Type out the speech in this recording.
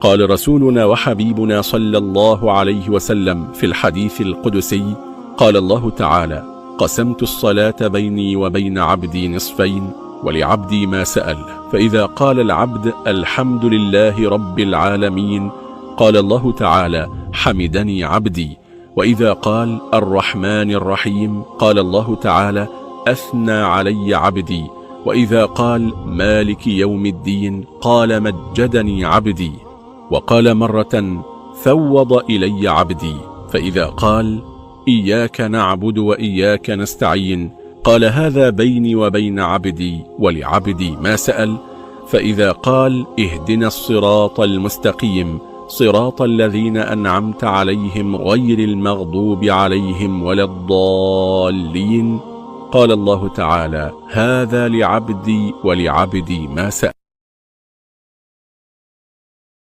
قال رسولنا وحبيبنا صلى الله عليه وسلم في الحديث القدسي: قال الله تعالى: قسمت الصلاة بيني وبين عبدي نصفين ولعبدي ما سأل. فإذا قال العبد الحمد لله رب العالمين قال الله تعالى: حمدني عبدي. وإذا قال الرحمن الرحيم قال الله تعالى: أثنى علي عبدي. وإذا قال مالك يوم الدين قال مجدني عبدي. وقال مرة: فوض إلي عبدي. فإذا قال إياك نعبد وإياك نستعين قال: هذا بيني وبين عبدي ولعبدي ما سأل. فإذا قال اهدنا الصراط المستقيم صراط الذين أنعمت عليهم غير المغضوب عليهم ولا الضالين قال الله تعالى: هذا لعبدي ولعبدي ما سأل.